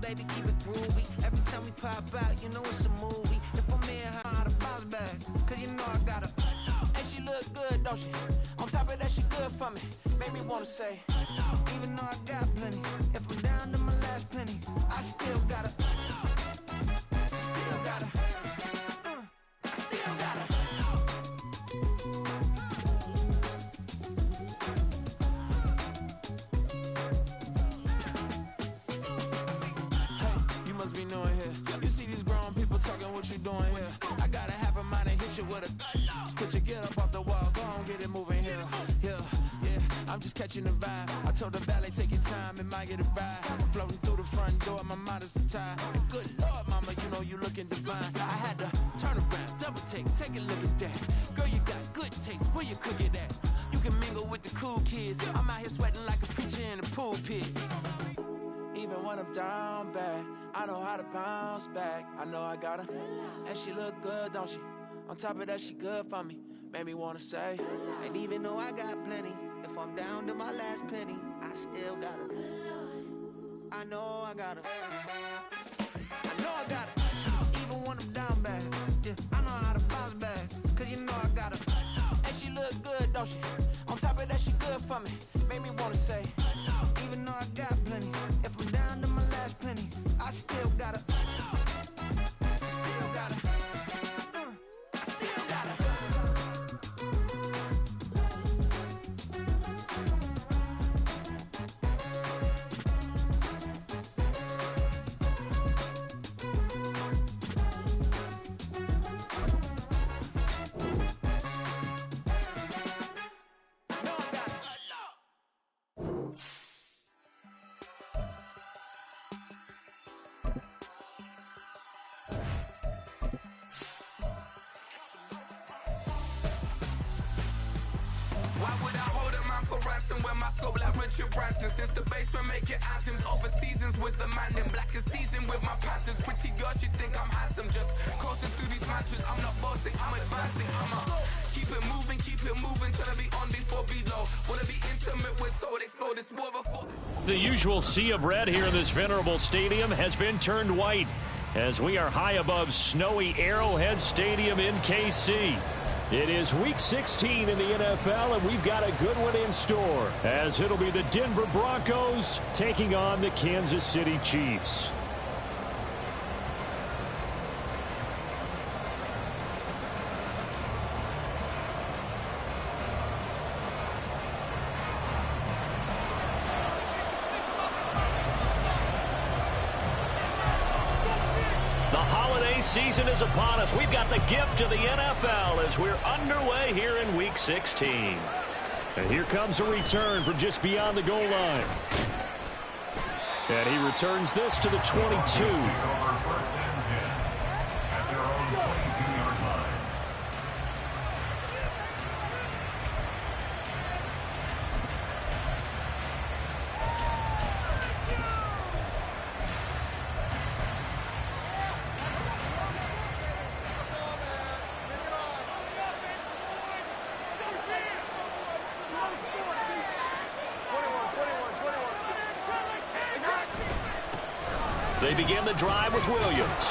baby, keep it groovy. Every time we pop out, you know it's a movie. If I'm here, how to bounce back, cause you know I got her. And she look good, don't she? On top of that, she good for me. Made me wanna say, even though I got plenty, if I'm down to my last penny, I still got her. Still got her. I still got her. Hey, you must be knowing here. You see these grown people talking, what you doing here? I got a half a mind and hit you with a stitch you, get up off the wall, go on, get it moving here. Yeah, I'm just catching the vibe. I told the valet, take your time, it might get a ride. Floating through the front door, my mind is a tie. And good Lord, mama, you know you looking divine. I had to turn around, double take a look at that. Girl, you got good taste, where you cook it at? You can mingle with the cool kids. I'm out here sweating like a preacher in a pool pit. Even when I'm down bad, I know how to bounce back. I know I got her, and she look good, don't she? On top of that, she good for me. Made me wanna say, and even though I got plenty, if I'm down to my last penny, I still got her. I know I got her. I know I got her. Even when I'm down bad, yeah, I know how to bounce back, cause you know I got her. And she look good, don't she? On top of that, she good for me. Made me wanna say, even though I got plenty, if I'm down to my last penny, I still got her. I still got her. I still got her. Why would I hold a man for ransom when my soul like Richard Branson? Since the basement making anthems over seasons with the man in black is teasing with my Panthers. Pretty girl, she think I'm handsome. Just coasting through these matches. I'm not bossing, I'm advancing. I'ma keep it moving till I be on before below. Wanna be intimate with soul explode. It's more before. The usual sea of red here in this venerable stadium has been turned white as we are high above snowy Arrowhead Stadium in KC. It is Week 16 in the NFL, and we've got a good one in store, as it'll be the Denver Broncos taking on the Kansas City Chiefs. Season is upon us. We've got the gift of the NFL as we're underway here in Week 16. And here comes a return from just beyond the goal line. And he returns this to the 22. They begin the drive with Williams.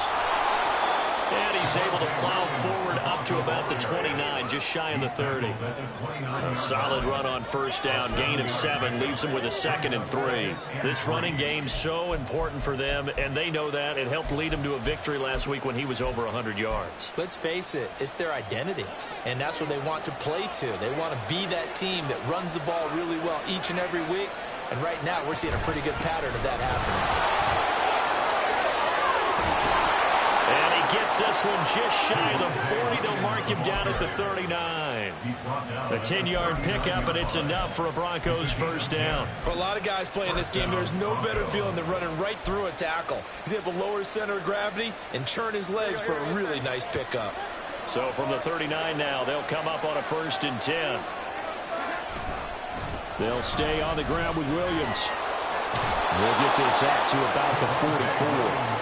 And he's able to plow forward up to about the 29, just shy of the 30. A solid run on first down, gain of 7, leaves them with a 2nd and 3. This running game's so important for them, and they know that. It helped lead them to a victory last week when he was over 100 yards. Let's face it, it's their identity, and that's what they want to play to. They want to be that team that runs the ball really well each and every week, and right now we're seeing a pretty good pattern of that happening. And he gets this one just shy of the 40. They'll mark him down at the 39. A 10-yard pickup, and it's enough for a Broncos first down. For a lot of guys playing this game, there's no better feeling than running right through a tackle. He's able to lower his center of gravity and churn his legs for a really nice pickup. So from the 39 now, they'll come up on a 1st and 10. They'll stay on the ground with Williams. We'll get this up to about the 44.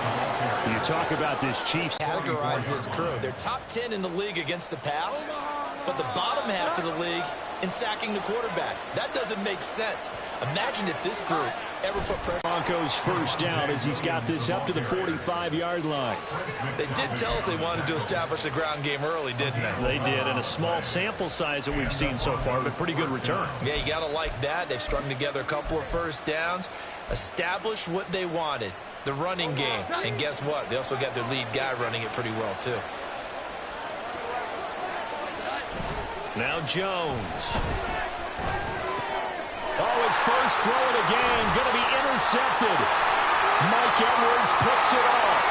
You talk about this Chiefs. Categorize this crew. They're top 10 in the league against the pass, but the bottom half of the league in sacking the quarterback. That doesn't make sense. Imagine if this group ever put pressure. Broncos first down as he's got this up to the 45-yard line. They did tell us they wanted to establish the ground game early, didn't they? They did, and a small sample size that we've seen so far, but pretty good return. Yeah, you got to like that. They've strung together a couple of first downs, established what they wanted, the running game. And guess what? They also got their lead guy running it pretty well, too. Now Jones. Oh, his first throw of the game, going to be intercepted. Mike Edwards picks it off.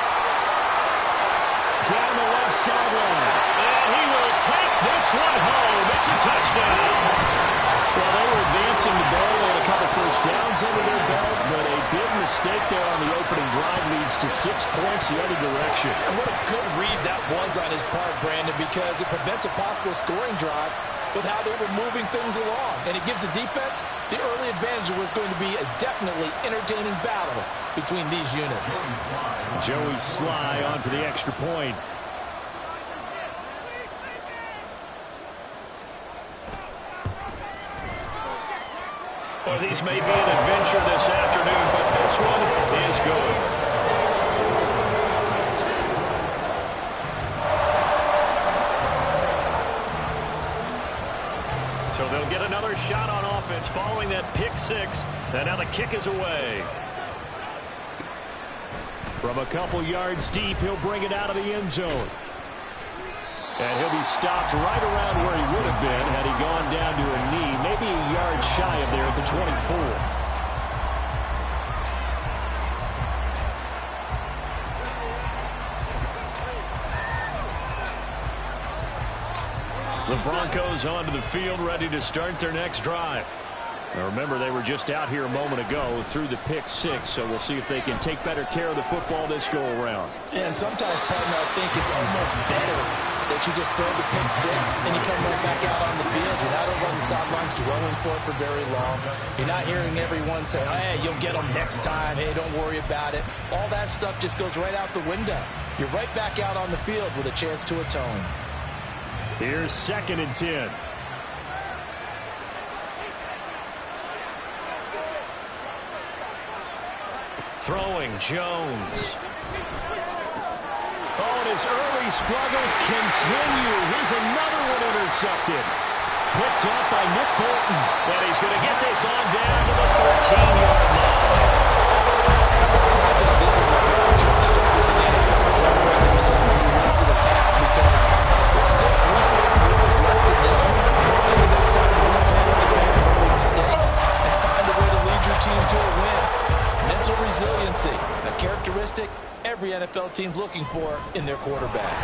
Down the left sideline. And he will take this one home. It's a touchdown. Well, they were advancing the ball. They had a couple first downs under their belt, but a big mistake there on the opening drive leads to 6 points the other direction. And what a good read that was on his part, Brandon, because it prevents a possible scoring drive with how they were moving things along. And it gives the defense the early advantage. Was going to be a definitely entertaining battle between these units. Joey Sly on for the extra point. Well, these may be an adventure this afternoon, but this one is good. So they'll get another shot on offense following that pick six. And now the kick is away. From a couple yards deep, he'll bring it out of the end zone. And he'll be stopped right around where he would have been had he gone down to a knee, maybe a yard shy of there at the 24. The Broncos onto the field, ready to start their next drive. Now remember, they were just out here a moment ago through the pick six, so we'll see if they can take better care of the football this go around. And sometimes, partner, I think it's almost better that you just throw the pick six and you come right back out on the field. You're not over on the sidelines dwelling for it for very long. You're not hearing everyone say, hey, you'll get them next time. Hey, don't worry about it. All that stuff just goes right out the window. You're right back out on the field with a chance to atone. Here's 2nd and 10. Throwing Jones. Oh, and his early struggles continue. Here's another one intercepted. Picked up by Nick Bolton. And he's going to get this on down to the 13-yard line. I think this is where the long-term starters in the NFL separate themselves from the rest of the pack, because there's still 3 quarters left in this one. Maybe they've time to run players to pay early mistakes and find a way to lead your team to a win. Mental resiliency, a characteristic every NFL team's looking for in their quarterback.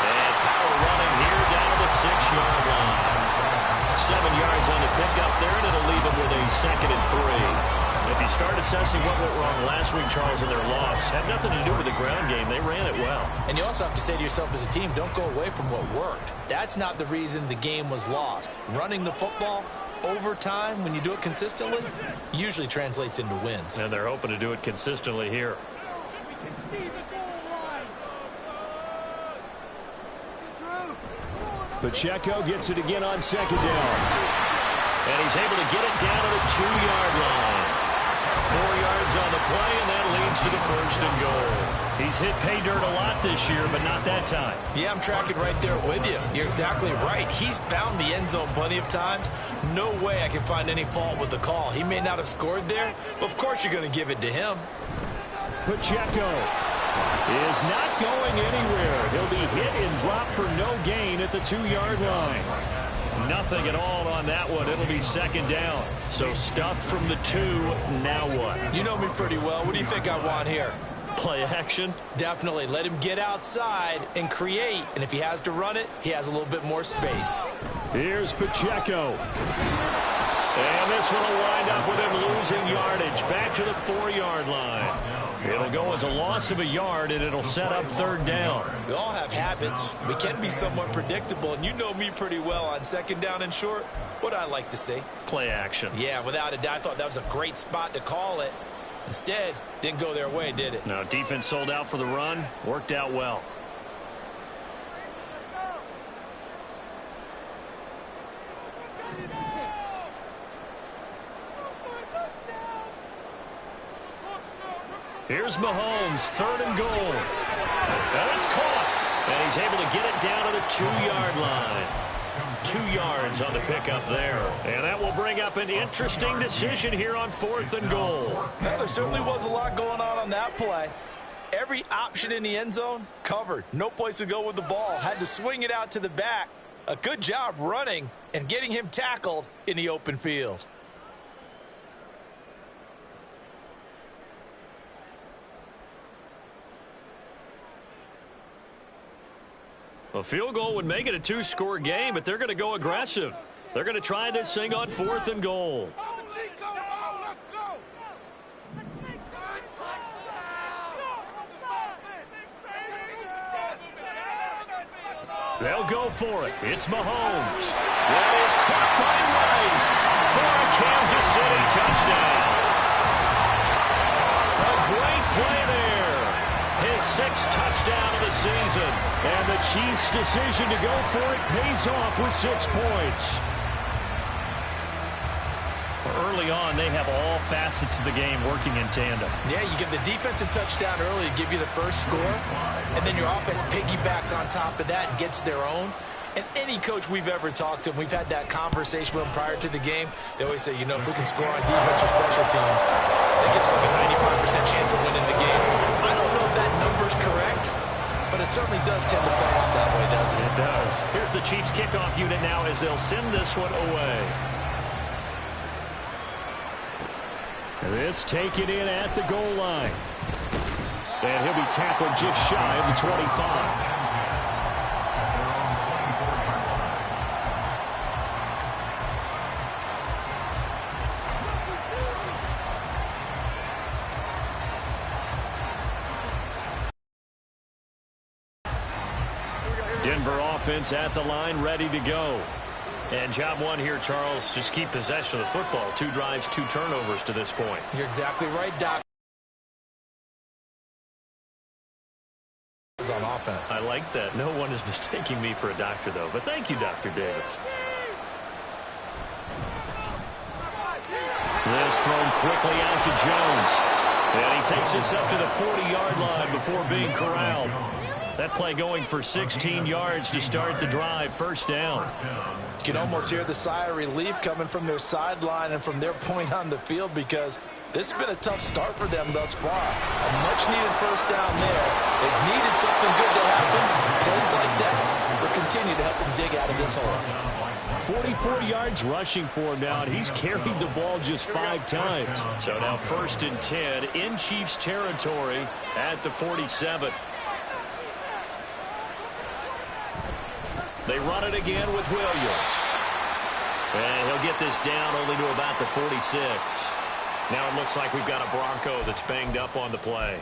And power running here down to the 6-yard line. 7 yards on the pickup there, and it'll leave them with a 2nd and 3. If you start assessing what went wrong last week, Charles, in their loss, had nothing to do with the ground game. They ran it well. And you also have to say to yourself as a team, don't go away from what worked. That's not the reason the game was lost. Running the football over time, when you do it consistently, usually translates into wins. And they're hoping to do it consistently here. Pacheco gets it again on 2nd down. And he's able to get it down to the 2-yard line. 4 yards on the play, and that leads to the 1st and goal. He's hit pay dirt a lot this year, but not that time. Yeah, I'm tracking right there with you. You're exactly right. He's found the end zone plenty of times. No way I can find any fault with the call. He may not have scored there, but of course you're going to give it to him. Pacheco is not going anywhere. He'll be hit and dropped for no gain at the 2-yard line. Nothing at all on that one. It'll be 2nd down. So stuffed from the 2. Now what? You know me pretty well. What do you think I want here? Play action? Definitely. Let him get outside and create. And if he has to run it, he has a little bit more space. Here's Pacheco. And this one will wind up with him losing yardage. Back to the 4-yard line. It'll go as a loss of a yard, and it'll set up 3rd down. We all have habits. We can be somewhat predictable, and you know me pretty well on 2nd down and short. What I like to see? Play action. Yeah, without a doubt. I thought that was a great spot to call it. Instead, didn't go their way, did it? No, defense sold out for the run. Worked out well. Here's Mahomes, 3rd and goal. And it's caught. And he's able to get it down to the 2-yard line. 2 yards on the pickup there. And that will bring up an interesting decision here on 4th and goal. Well, there certainly was a lot going on that play. Every option in the end zone covered. No place to go with the ball. Had to swing it out to the back. A good job running and getting him tackled in the open field. A field goal would make it a 2-score game, but they're going to go aggressive. They're going to try this thing on 4th and goal. They'll go for it. It's Mahomes. That is caught by Rice for a Kansas City touchdown. A great play there. His 6th touchdown of the season. And the Chiefs' decision to go for it pays off with 6 points. Early on, they have all facets of the game working in tandem. Yeah, you give the defensive touchdown early to give you the first score, and then your offense piggybacks on top of that and gets their own. And any coach we've ever talked to, we've had that conversation with them prior to the game, they always say, you know, if we can score on defense or special teams, that gives like a 95% chance of winning the game. I don't know if that number's correct, but it certainly does tend to play out that way, doesn't it? It does. Here's the Chiefs kickoff unit now as they'll send this one away. This taken in at the goal line. And he'll be tackled just shy of the 25. Denver offense at the line, ready to go. And job one here, Charles, just keep possession of the football. 2 drives, 2 turnovers to this point. You're exactly right, Doc. On offense. I like that. No one is mistaking me for a doctor, though. But thank you, Dr. Davis. This thrown quickly out to Jones. And he takes this up to the 40-yard line before being corralled. That play going for 16 yards to start the drive. 1st down. You can almost hear the sigh of relief coming from their sideline and from their point on the field, because this has been a tough start for them thus far. A much-needed 1st down there. They've needed something good to happen. Plays like that will continue to help them dig out of this hole. 44 yards rushing for him now, and he's carried the ball just 5 times. So now 1st and 10 in Chiefs territory at the 47. They run it again with Williams. And he'll get this down only to about the 46. Now it looks like we've got a Bronco that's banged up on the play.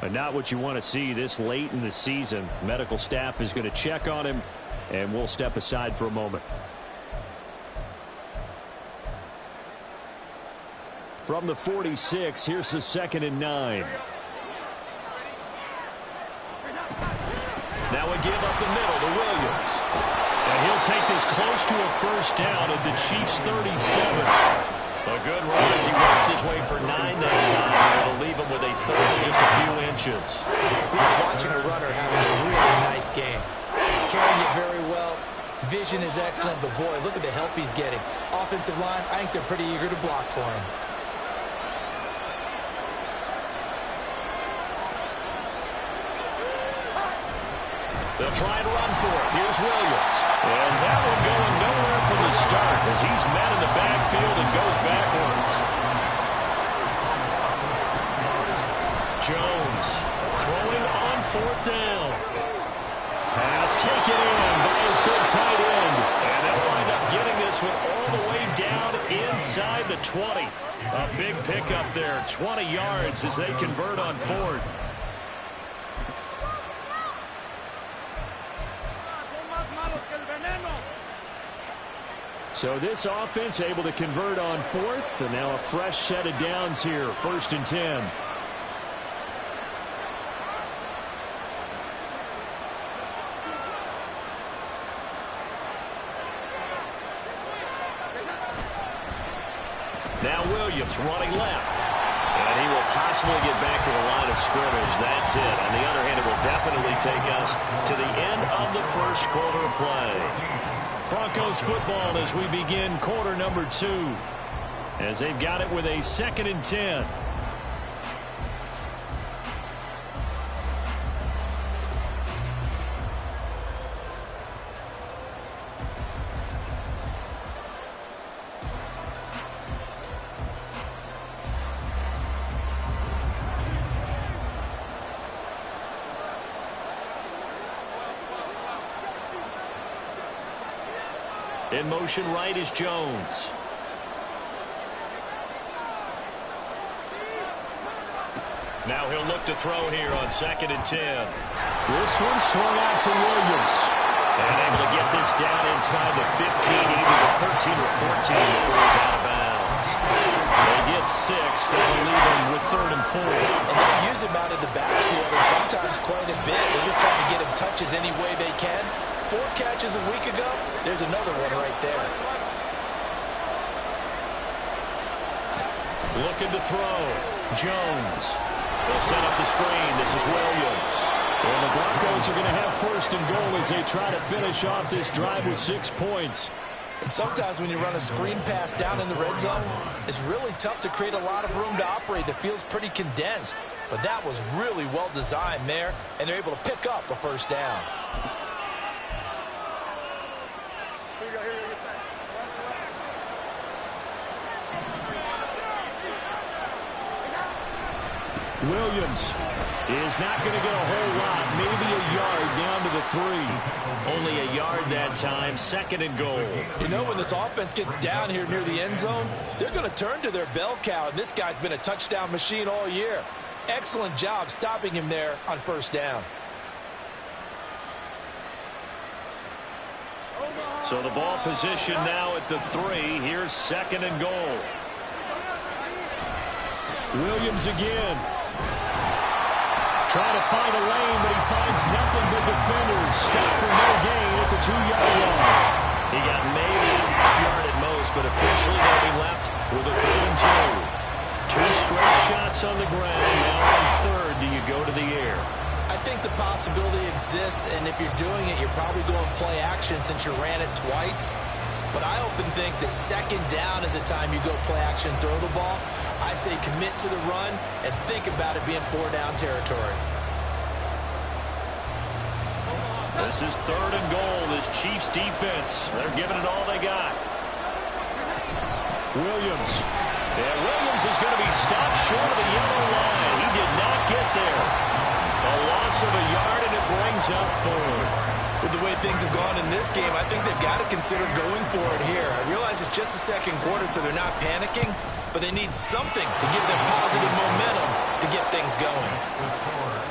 But not what you want to see this late in the season. Medical staff is going to check on him, and we'll step aside for a moment. From the 46, here's the 2nd and 9. Now a give up the middle to Williams. And he'll take this close to a 1st down at the Chiefs' 37. A good run as he works his way for 9 that time. It'll leave him with a 3rd and just a few inches. Watching a runner having a really nice game. Carrying it very well. Vision is excellent, but boy, look at the help he's getting. Offensive line, I think they're pretty eager to block for him. They'll try and run for it. Here's Williams. And that one going nowhere from the start as he's met in the backfield and goes backwards. Jones throwing on 4th down. Pass taken in by his big tight end. And they'll wind up getting this one all the way down inside the 20. A big pickup there, 20 yards as they convert on 4th. So this offense able to convert on 4th, and now a fresh set of downs here, 1st and 10. Now Williams running left. And And he will possibly get back to the line of scrimmage. That's it. On the other hand, it will definitely take us to the end of the first quarter play. Broncos football as we begin quarter number 2. As they've got it with a 2nd and 10. In motion right is Jones. Now he'll look to throw here on 2nd and 10. This one swung out to Williams. And able to get this down inside the 15, either the 13 or 14 before he's out of bounds. They get 6. That'll leave him with 3rd and 4. And they use him out of the backfield, and sometimes quite a bit. They're just trying to get him touches any way they can. 4 catches a week ago. There's another one right there. Looking to throw. Jones. They'll set up the screen. This is Williams. Well, the Broncos are going to have 1st and goal as they try to finish off this drive with 6 points. And sometimes when you run a screen pass down in the red zone, it's really tough to create a lot of room to operate. The field's pretty condensed. But that was really well designed there, and they're able to pick up a 1st down. Williams is not going to get a whole lot, maybe a yard down to the 3. Only a yard that time, 2nd and goal. You know, when this offense gets down here near the end zone, they're going to turn to their bell cow, and this guy's been a touchdown machine all year. Excellent job stopping him there on 1st down. So the ball position now at the 3. Here's 2nd and goal. Williams again. Trying to find a lane, but he finds nothing but defenders. Stop for no gain at the 2-yard line. He got maybe a half yard at most, but officially they'll be left with a 3rd and 2. 2 straight shots on the ground. Now on 3rd, do you go to the air? I think the possibility exists, and if you're doing it, you're probably going play action since you ran it twice. But I often think that 2nd down is a time you go play action, throw the ball. I say commit to the run and think about it being 4-down territory. This is 3rd and goal. This Chiefs defense, they're giving it all they got. Williams. And Williams is going to be stopped short of the yellow line. He did not get there. A loss of a yard, and it brings up 4th. With the way things have gone in this game, I think they've got to consider going for it here. I realize it's just the 2nd quarter, so they're not panicking, but they need something to give them positive momentum to get things going.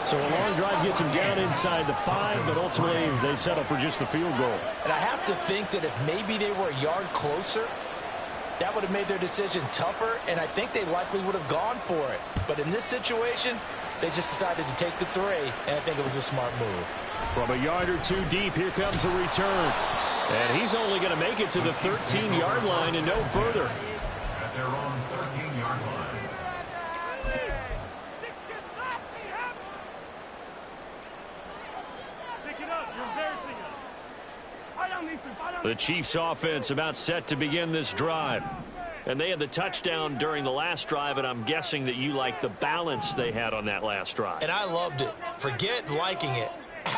So a long drive gets them down inside the 5, but ultimately they settle for just the field goal. And I have to think that if maybe they were a yard closer, that would have made their decision tougher, and I think they likely would have gone for it. But in this situation, they just decided to take the 3, and I think it was a smart move. From a yard or 2 deep, here comes the return. And he's only going to make it to the 13-yard line and no further. At their own 13-yard line. Pick it up. You're embarrassing us. The Chiefs offense about set to begin this drive. And they had the touchdown during the last drive, and I'm guessing that you like the balance they had on that last drive. And I loved it. Forget liking it.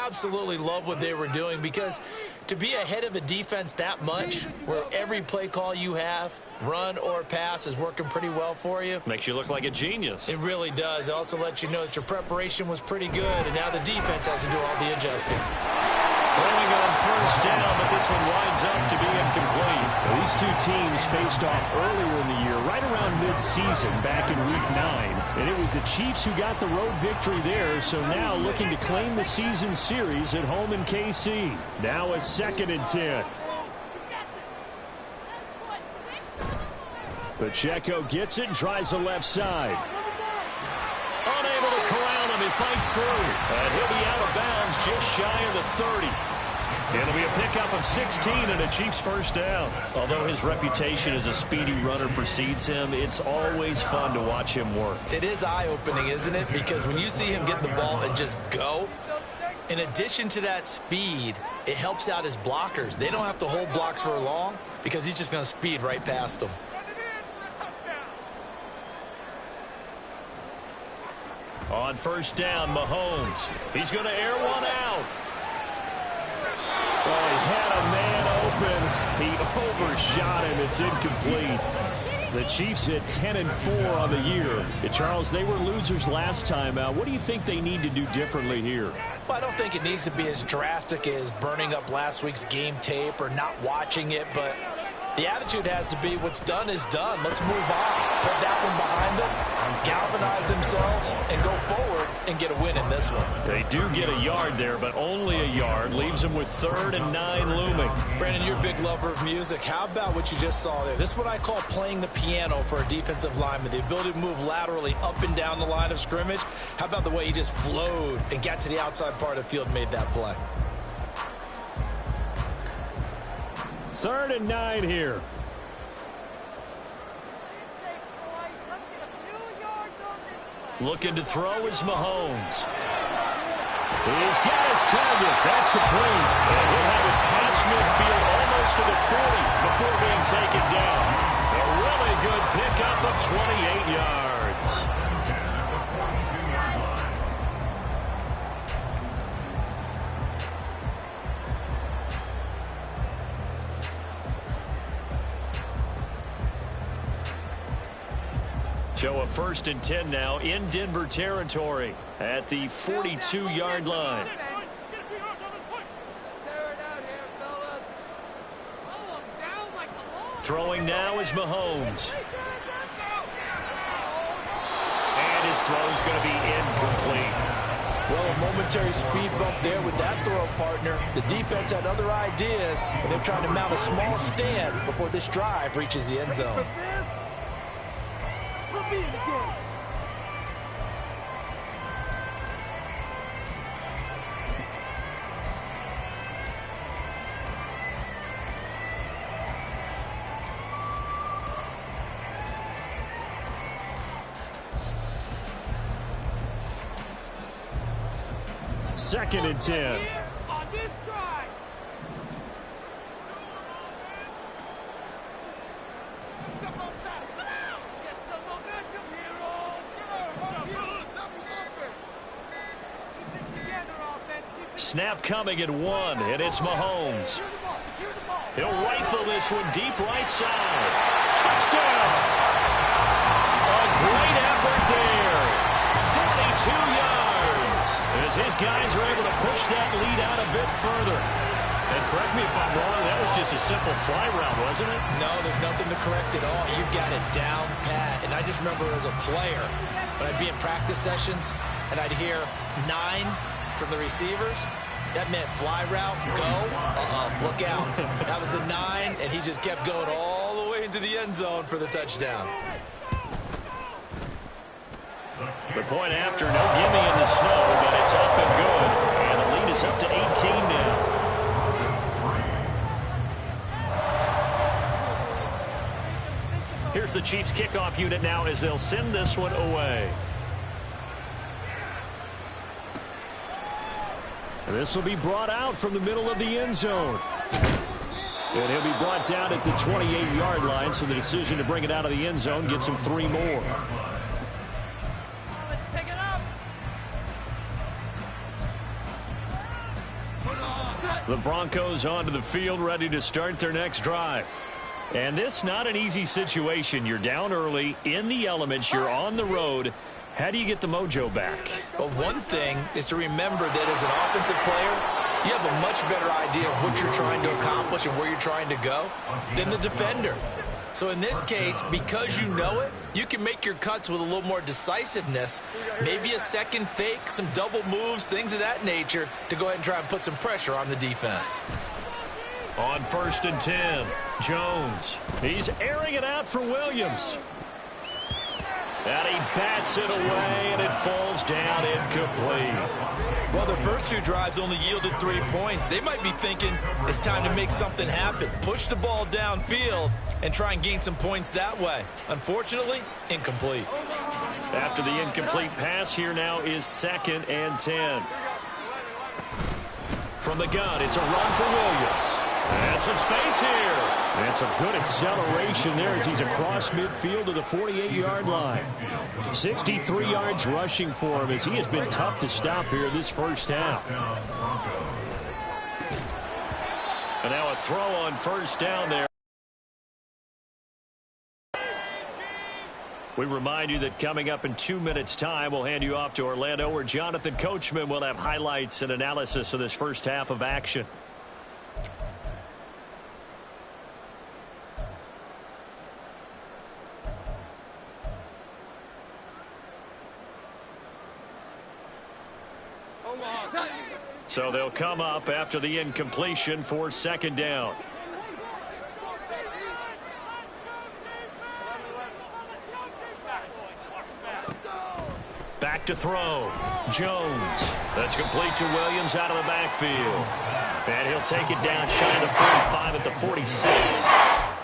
Absolutely love what they were doing, because to be ahead of a defense that much, where every play call you have, run or pass, is working pretty well for you. Makes you look like a genius. It really does. It also lets you know that your preparation was pretty good, and now the defense has to do all the adjusting. Throwing on 1st down, but this one winds up to be incomplete. Well, these 2 teams faced off earlier in the year, right around mid-season, back in Week 9. And it was the Chiefs who got the road victory there, so now looking to claim the season series at home in KC. Now a 2nd and 10. Pacheco gets it and tries the left side. Unable to corral him. He fights through. And he'll be out of bounds just shy of the 30. It'll be a pickup of 16 and a Chiefs first down. Although his reputation as a speedy runner precedes him, it's always fun to watch him work. It is eye-opening, isn't it? Because when you see him get the ball and just go, in addition to that speed, it helps out his blockers. They don't have to hold blocks for long because he's just going to speed right past them. On first down, Mahomes. He's going to air one out. Oh, he had a man open. He overshot him. It's incomplete. The Chiefs at 10-4 on the year. Charles, they were losers last time out. What do you think they need to do differently here? Well, I don't think it needs to be as drastic as burning up last week's game tape or not watching it, but the attitude has to be what's done is done. Let's move on. Put that one behind them, galvanize themselves, and go forward and get a win in this one. They do get a yard there, but only a yard. Leaves them with 3rd and 9 looming. Brandon, you're a big lover of music. How about what you just saw there? This is what I call playing the piano for a defensive lineman. The ability to move laterally up and down the line of scrimmage. How about the way he just flowed and got to the outside part of the field and made that play? 3rd and 9 here. Looking to throw is Mahomes. He's got his target. That's complete. And he'll have it past midfield almost to the 40 before being taken down. A really good pickup of 28 yards. So a 1st and 10 now in Denver territory at the 42-yard line. Throwing now is Mahomes. And his throw's going to be incomplete. Well, a momentary speed bump there with that throw partner. The defense had other ideas, and they're trying to mount a small stand before this drive reaches the end zone. Second and 10. Snap coming at 1, and it's Mahomes. He'll rifle this one deep right side. Touchdown! A great effort there. 42 yards. As his guys are able to push that lead out a bit further. And correct me if I'm wrong, that was just a simple fly route, wasn't it? No, there's nothing to correct at all. You've got it down pat. And I just remember as a player, when I'd be in practice sessions, and I'd hear 9 from the receivers, that meant fly route, go, look out. That was the 9, and he just kept going all the way into the end zone for the touchdown. The point after, no gimme in the snow, but it's up and good. And the lead is up to 18 now. Here's the Chiefs kickoff unit now as they'll send this one away. This will be brought out from the middle of the end zone. And he'll be brought down at the 28-yard line, so the decision to bring it out of the end zone gets him 3 more. The Broncos onto the field, ready to start their next drive. And this not an easy situation. You're down early, in the elements, you're on the road. How do you get the mojo back? Well, one thing is to remember that as an offensive player, you have a much better idea of what you're trying to accomplish and where you're trying to go than the defender. So in this case, because you know it, you can make your cuts with a little more decisiveness, maybe a second fake, some double moves, things of that nature, to go ahead and try and put some pressure on the defense. On 1st and 10, Jones. He's airing it out for Williams. And he bats it away, and it falls down incomplete. Well, the first two drives only yielded 3 points. They might be thinking it's time to make something happen. Push the ball downfield and try and gain some points that way. Unfortunately, incomplete. After the incomplete pass, here now is 2nd and 10. From the gun, it's a run for Williams. And some space here. And some good acceleration there as he's across midfield to the 48-yard line. 63 yards rushing for him as he has been tough to stop here this first half. And now a throw on first down there. We remind you that coming up in 2 minutes' time, we'll hand you off to Orlando, where Jonathan Coachman will have highlights and analysis of this first half of action. So they'll come up after the incompletion for 2nd down. Back to throw. Jones. That's complete to Williams out of the backfield. And he'll take it down shy of the 45 at the 46.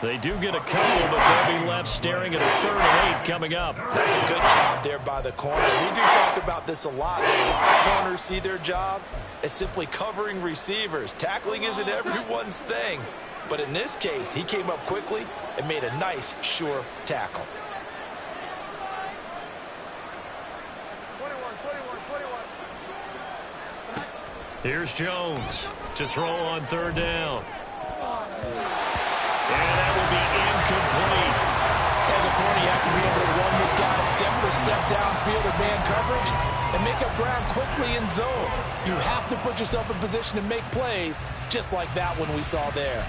They do get a couple, but they'll be left staring at a 3rd and 8 coming up. That's a good job there by the corner. We do talk about this a lot. That a lot of corners see their job as simply covering receivers. Tackling isn't everyone's thing. But in this case, he came up quickly and made a nice, sure tackle. Here's Jones to throw on 3rd down. And that will be incomplete. As a corner, you have to be able to run with guys step for step downfield or man coverage and make up ground quickly in zone. You have to put yourself in position to make plays just like that one we saw there.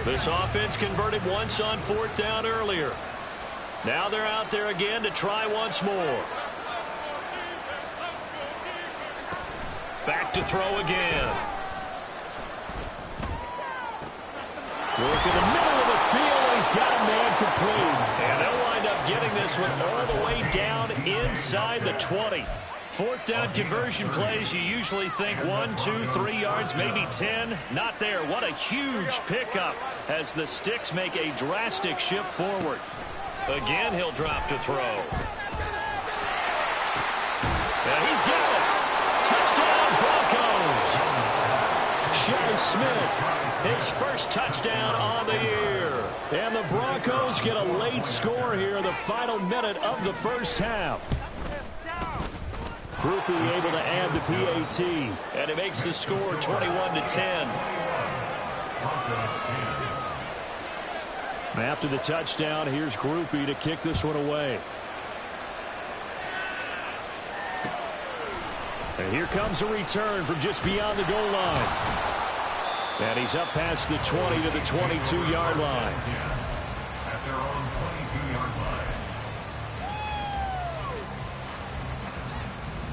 This offense converted once on 4th down earlier. Now they're out there again to try once more. Back to throw again. Work in the middle of the field, and he's got a man complete. And they'll wind up getting this one all the way down inside the 20. 4th down conversion plays, you usually think 1, 2, 3 yards, maybe 10. Not there. What a huge pickup as the Sticks make a drastic shift forward. Again, he'll drop to throw. And he's got it. Touchdown, Broncos. Shi Smith, His first touchdown on the year. and the Broncos get a late score here in the final minute of the first half. Groupie able to add the PAT. And it makes the score 21-10. After the touchdown, here's Groupie to kick this one away. And here comes a return from just beyond the goal line. And he's up past the 20 to the 22-yard line. At their own 22-yard line.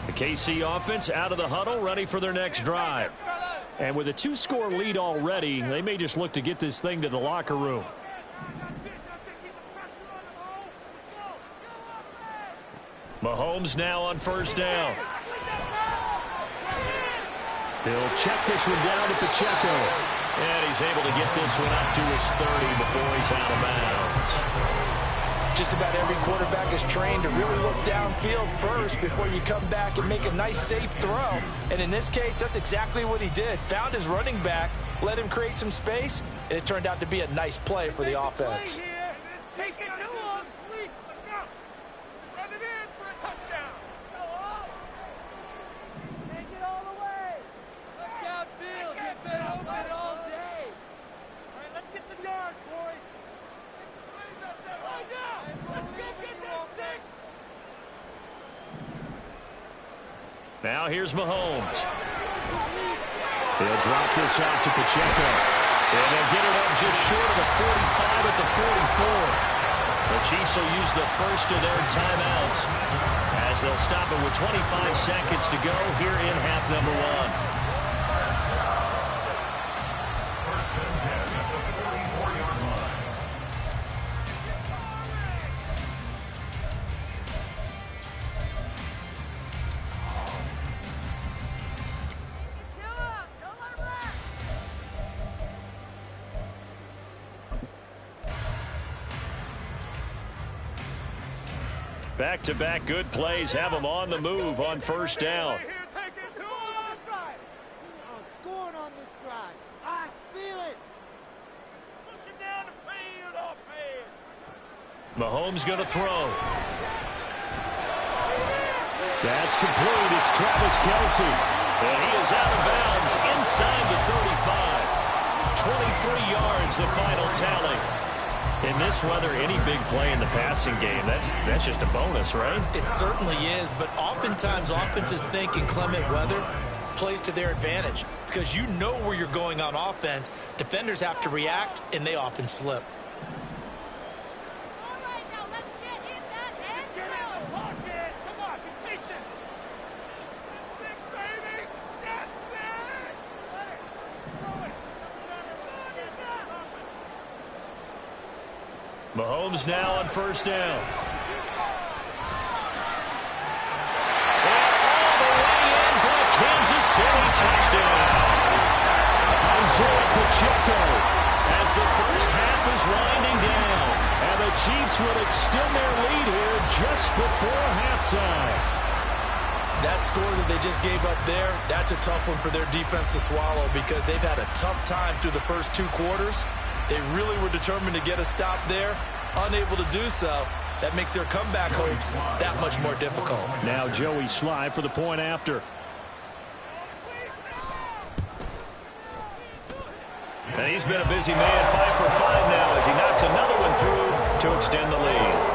The KC offense out of the huddle, ready for their next drive. And with a 2-score lead already, they may just look to get this thing to the locker room. Mahomes now on 1st down. He'll check this one down to Pacheco. And he's able to get this one up to his 30 before he's out of bounds. Just about every quarterback is trained to really look downfield first before you come back and make a nice, safe throw. And in this case, that's exactly what he did. Found his running back, let him create some space, and it turned out to be a nice play for the offense. Take it to him. Let's go. Run it in for a touchdown. Take it all the way. Look downfield. He's been open all day. All right, let's get some yards, boys. Get some up there right now. Let's go get that 6. Now here's Mahomes. He'll drop this off to Pacheco. And they'll get it up just short of the 45 at the 44. The Chiefs will use the first of their timeouts as they'll stop it with 25 seconds to go here in half number 1. Back-to-back good plays have them on the move on first down. Scoring on this drive. I feel it. Push him down the field, offense. Mahomes going to throw. That's complete. It's Travis Kelce. And he is out of bounds inside the 35. 23 yards, the final tally. In this weather, any big play in the passing game, that's just a bonus, right? It certainly is, but oftentimes offenses think in clement weather plays to their advantage because you know where you're going on offense. Defenders have to react, and they often slip. Mahomes now on first down. And all the way in for a Kansas City touchdown. Isaiah Pacheco as the first half is winding down. And the Chiefs will extend their lead here just before halftime. That score that they just gave up there, that's a tough one for their defense to swallow because they've had a tough time through the first two quarters. They really were determined to get a stop there, unable to do so. That makes their comeback hopes that much more difficult. Now Joey Sly for the point after. And he's been a busy man, 5 for 5 now as he knocks another one through to extend the lead.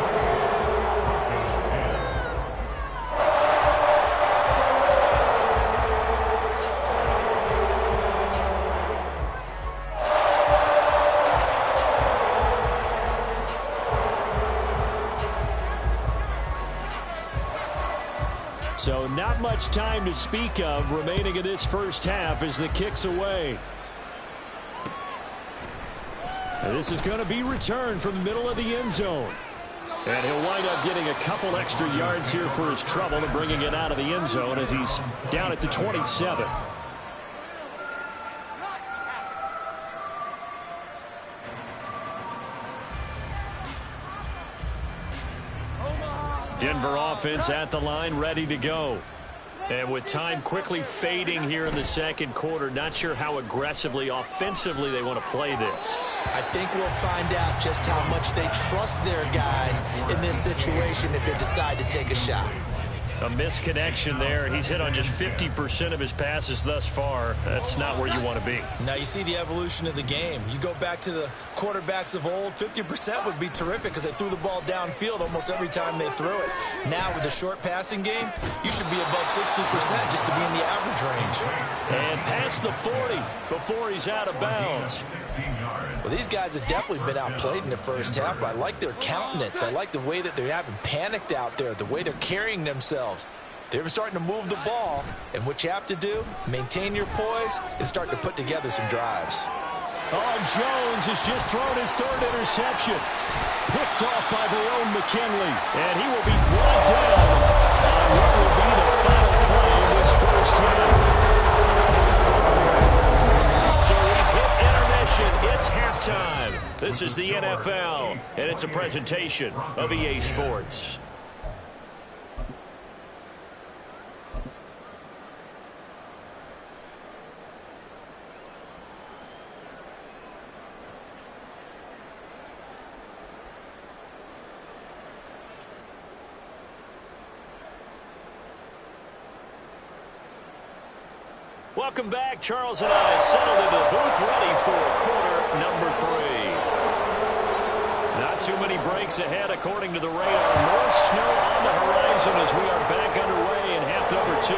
So not much time to speak of remaining in this first half as the kick's away. And this is going to be returned from the middle of the end zone. And he'll wind up getting a couple extra yards here for his trouble and bringing it out of the end zone as he's down at the 27. Denver offense at the line, ready to go. And with time quickly fading here in the second quarter, not sure how aggressively, offensively they want to play this. I think we'll find out just how much they trust their guys in this situation if they decide to take a shot. A misconnection there. He's hit on just 50% of his passes thus far. That's not where you want to be. Now you see the evolution of the game. You go back to the quarterbacks of old, 50% would be terrific because they threw the ball downfield almost every time they threw it. Now with the short passing game, you should be above 60% just to be in the average range. And past the 40 before he's out of bounds. Well, these guys have definitely been outplayed in the first half, but I like their countenance. I like the way that they haven't panicked out there, the way they're carrying themselves. They're starting to move the ball, and what you have to do, maintain your poise and start to put together some drives. Oh, Jones has just thrown his third interception. Picked off by Verone McKinley, and he will be brought down on what will be the final play of this first half. So we've hit intermission. It's halftime. This is the NFL, and it's a presentation of EA Sports. Welcome back. Charles and I settled into the booth ready for quarter number 3. Not too many breaks ahead according to the radar. More snow on the horizon as we are back underway in half number 2.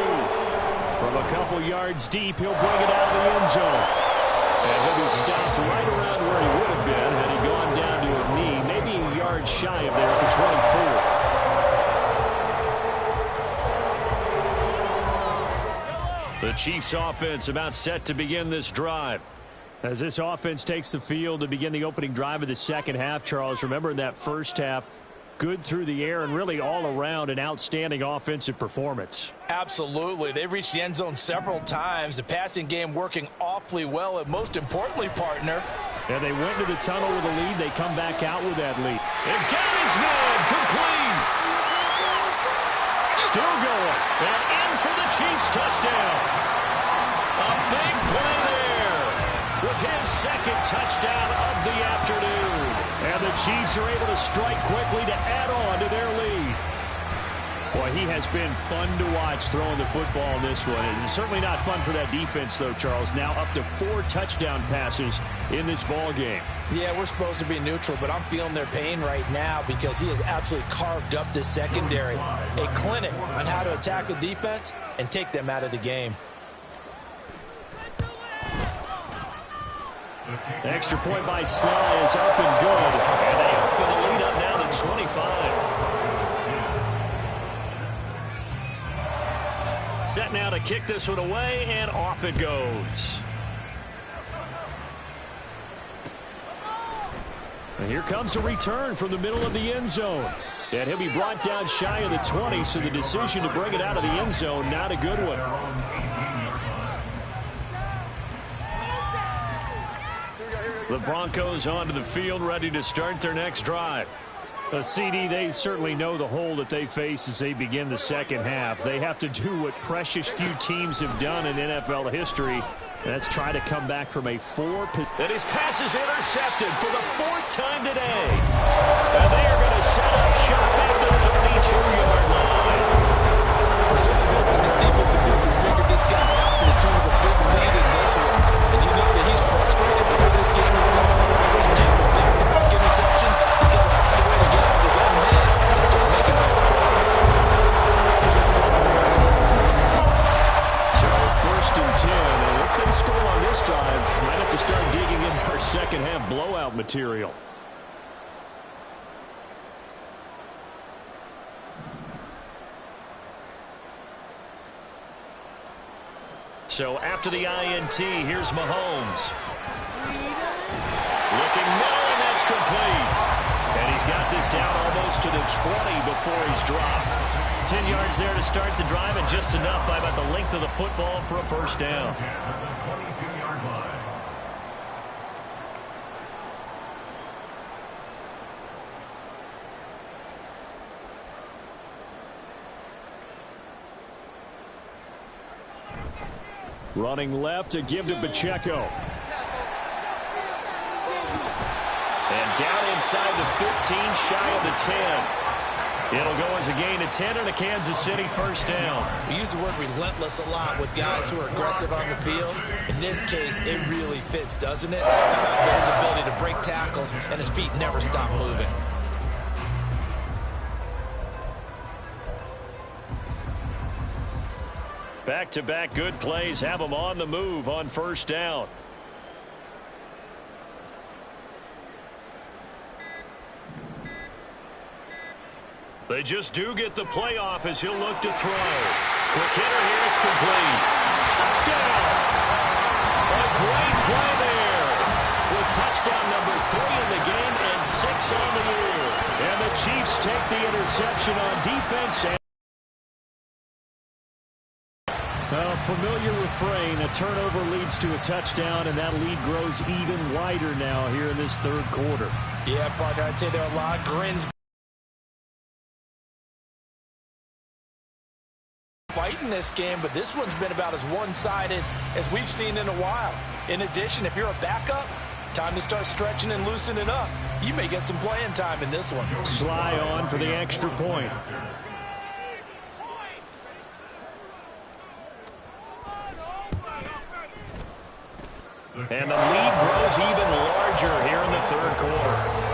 From a couple yards deep, he'll bring it out of the end zone. And he'll be stopped right around where he would have been had he gone down to a knee, maybe a yard shy of there at the 24. The Chiefs offense about set to begin this drive. As this offense takes the field to begin the opening drive of the second half, Charles, remember in that first half, good through the air and really all around an outstanding offensive performance. Absolutely. They've reached the end zone several times. The passing game working awfully well, and most importantly, partner. And they went to the tunnel with a lead. They come back out with that lead. And got his man complete. still going. And in for the Chiefs touchdown. A big play there with his second touchdown of the afternoon. And the Chiefs are able to strike quickly to add on to their lead. Boy, he has been fun to watch throwing the football in this one. It's certainly not fun for that defense, though, Charles. Now up to 4 touchdown passes in this ball game. Yeah, we're supposed to be neutral, but I'm feeling their pain right now because he has absolutely carved up this secondary. A clinic on how to attack a defense and take them out of the game. Extra point by Sly is up and good. And they open the lead up now to 25. Set now to kick this one away, and off it goes. And here comes a return from the middle of the end zone. And he'll be brought down shy of the 20, so the decision to bring it out of the end zone, not a good one. The Broncos onto the field, ready to start their next drive. CD, they certainly know the hole that they face as they begin the second half. They have to do what precious few teams have done in NFL history. That's try to come back from a 4. And his pass is intercepted for the 4th time today. And they are going to set up shop at the 32-yard line. Certainly feels like this defensive group has figured this guy out to the tune of a big lead in this one. And you know that he's frustrated with how this game is going. And now with back-to-back interceptions, he's got to find a way to get out of his own head and start making better plays. So 1st and 10, and if they score on this drive, might have to start digging in our second half blowout material. So after the INT, here's Mahomes. Looking now, and that's complete. And he's got this down almost to the 20 before he's dropped. 10 yards there to start the drive, and just enough by about the length of the football for a first down. Running left to give to Pacheco. And down inside the 15, shy of the 10. It'll go as a gain of 10 and a Kansas City first down. We use the word relentless a lot with guys who are aggressive on the field. In this case, it really fits, doesn't it? How about his ability to break tackles and his feet never stop moving? Back-to-back good plays have them on the move on first down. They just do get the playoff as he'll look to throw. Quick hitter here, it's complete. Touchdown! A great play there. With touchdown number 3 in the game and 6 on the year. And the Chiefs take the interception on defense. Familiar refrain, a turnover leads to a touchdown, and that lead grows even wider now here in this third quarter. Yeah, partner, I'd say there are a lot of grins fighting this game, but this one's been about as one-sided as we've seen in a while. In addition, if you're a backup, time to start stretching and loosening up. You may get some playing time in this one. Sly on for the extra point. And the lead grows even larger here in the third quarter.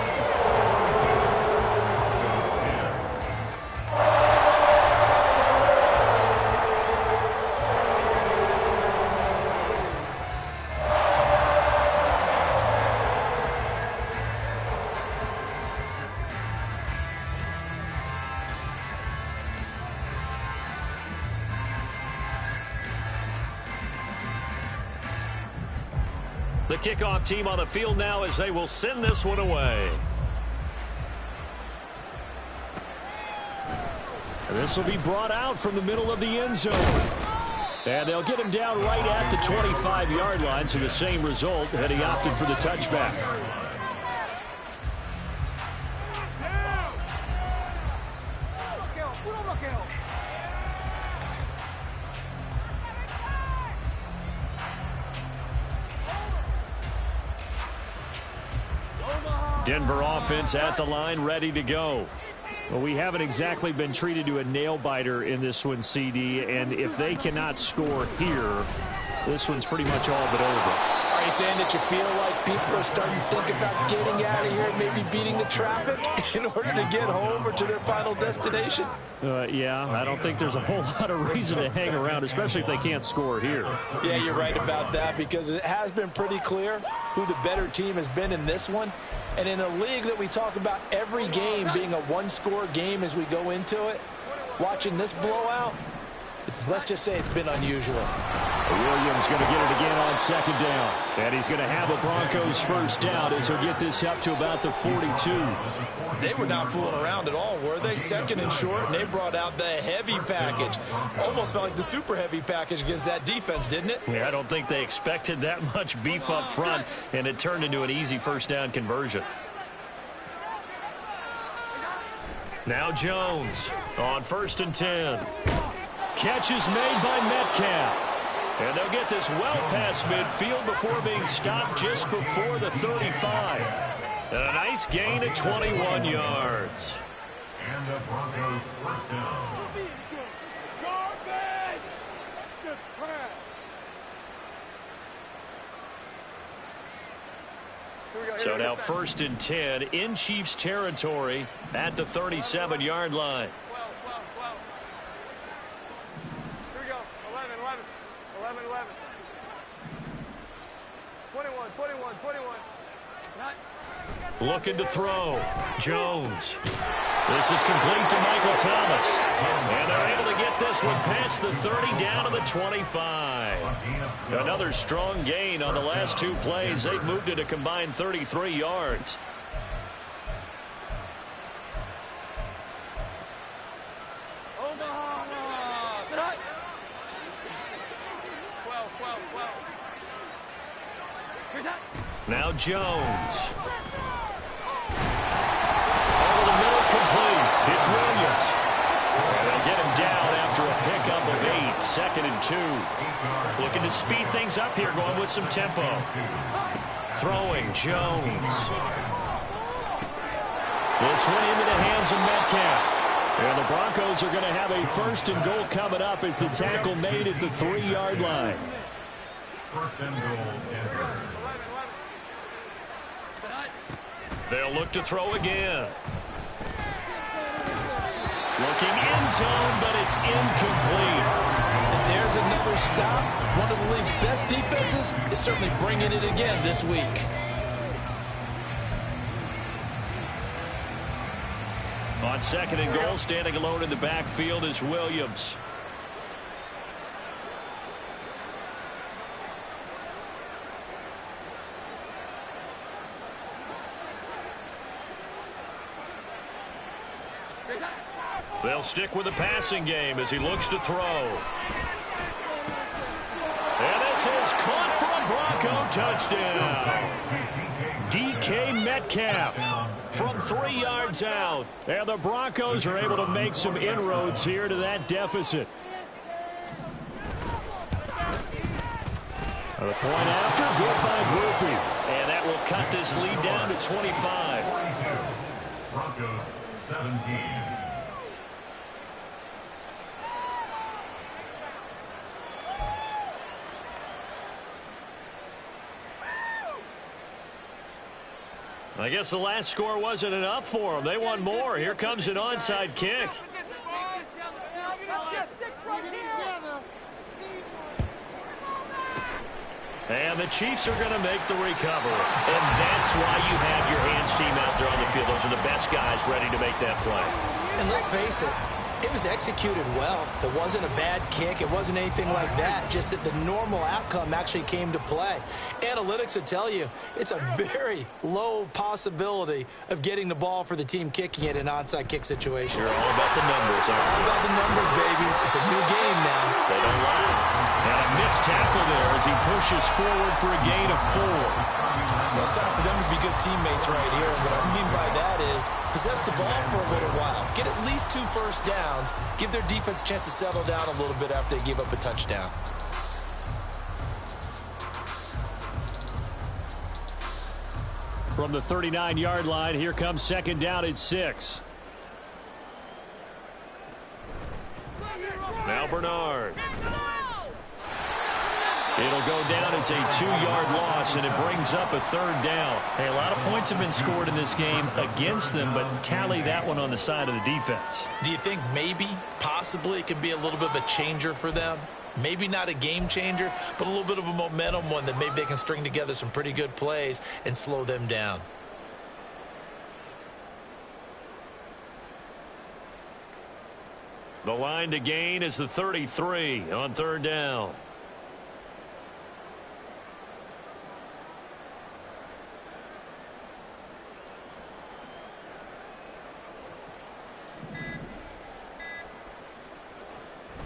The kickoff team on the field now as they will send this one away. And this will be brought out from the middle of the end zone. And they'll get him down right at the 25-yard line, so the same result, and he opted for the touchback. Denver offense at the line, ready to go. Well, we haven't exactly been treated to a nail-biter in this one, CD, and if they cannot score here, this one's pretty much all but over. Are you saying that you feel like people are starting to think about getting out of here and maybe beating the traffic in order to get home or to their final destination? Yeah, I don't think there's a whole lot of reason to hang around, especially if they can't score here. Yeah, you're right about that, because it has been pretty clear who the better team has been in this one. And in a league that we talk about every game being a one-score game as we go into it, watching this blowout, let's just say it's been unusual. Williams going to get it again on second down. And he's going to have the Broncos first down as he'll get this up to about the 42. They were not fooling around at all, were they? Second and short, and they brought out the heavy package. Almost felt like the super heavy package against that defense, didn't it? Yeah, I don't think they expected that much beef up front, and it turned into an easy first down conversion. Now Jones on 1st and 10. Catch is made by Metcalf. And they'll get this well past midfield before being stopped just before the 35. And a nice gain of 21 yards. And the Broncos first down. Garbage! Just crap. So now 1st and 10 in Chiefs territory at the 37-yard line. 21. Looking to throw. Jones. This is complete to Michael Thomas. And they're able to get this one past the 30 down to the 25. Another strong gain on the last two plays. They've moved it a combined 33 yards. Now Jones. Over the middle, complete. It's Williams. And they'll get him down after a pickup of 8. 2nd and 2. Looking to speed things up here, going with some tempo. Throwing Jones. This one into the hands of Metcalf. And the Broncos are going to have a 1st and goal coming up as the tackle made at the 3-yard line. 1st and goal, Denver. They'll look to throw again. Looking end zone, but it's incomplete. And there's another stop. One of the league's best defenses is certainly bringing it again this week. On 2nd and goal, standing alone in the backfield is Williams. They'll stick with the passing game as he looks to throw. And this is caught for a Bronco touchdown. DK Metcalf from 3 yards out. And the Broncos are able to make some inroads here to that deficit. The point after, good by Groupie. And that will cut this lead down to 25. 42. Broncos 17. I guess the last score wasn't enough for them. They want more. Here comes an onside kick. And the Chiefs are going to make the recovery. And that's why you have your hands team out there on the field. Those are the best guys ready to make that play. And let's face it, it was executed well. It wasn't a bad kick. It wasn't anything like that. Just that the normal outcome actually came to play. Analytics will tell you it's a very low possibility of getting the ball for the team kicking it in an onside kick situation. You're all about the numbers, huh? All about the numbers, baby. It's a new game now. They don't lie. And a missed tackle there as he pushes forward for a gain of 4. Well, it's time for them to be good teammates right here. And what I mean by that is possess the ball for a little while. Get at least 2 first downs. Give their defense a chance to settle down a little bit after they give up a touchdown. From the 39-yard line, here comes second down at 6. Now Bernard. It'll go down as a 2-yard loss, and it brings up a third down. Hey, a lot of points have been scored in this game against them, but tally that one on the side of the defense. Do you think maybe, possibly, it can be a little bit of a changer for them? Maybe not a game changer, but a little bit of a momentum one that maybe they can string together some pretty good plays and slow them down. The line to gain is the 33 on third down.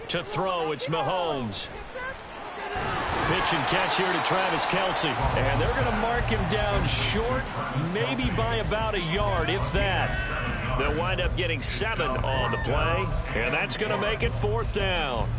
To throw, it's Mahomes. Pitch and catch here to Travis Kelce. And they're going to mark him down short, maybe by about a yard, if that. They'll wind up getting 7 on the play, and that's going to make it 4th down.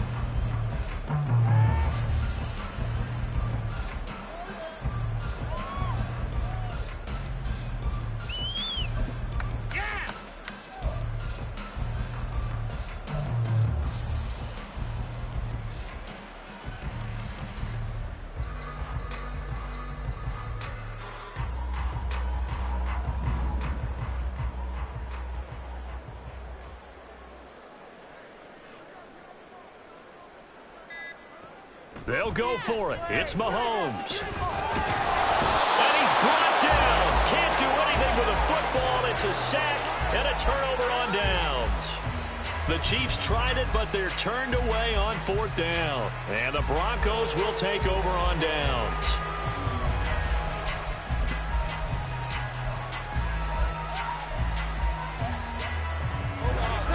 They'll go for it. It's Mahomes. And he's brought down. Can't do anything with a football. It's a sack and a turnover on downs. The Chiefs tried it, but they're turned away on 4th down. And the Broncos will take over on downs.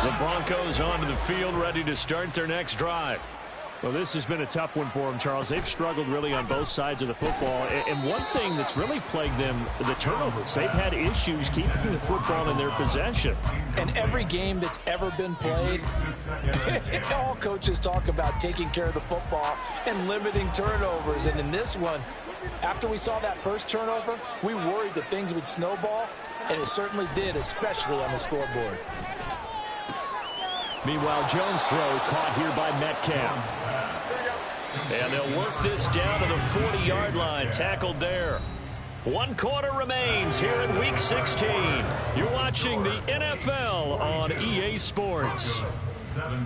The Broncos onto the field, ready to start their next drive. Well, this has been a tough one for them, Charles. They've struggled really on both sides of the football. And one thing that's really plagued them, the turnovers. They've had issues keeping the football in their possession. And every game that's ever been played, all coaches talk about taking care of the football and limiting turnovers. And in this one, after we saw that first turnover, we worried that things would snowball, and it certainly did, especially on the scoreboard. Meanwhile, Jones' throw caught here by Metcalf. And they'll work this down to the 40-yard line, tackled there. 1 quarter remains here in Week 16. You're watching the NFL on EA Sports.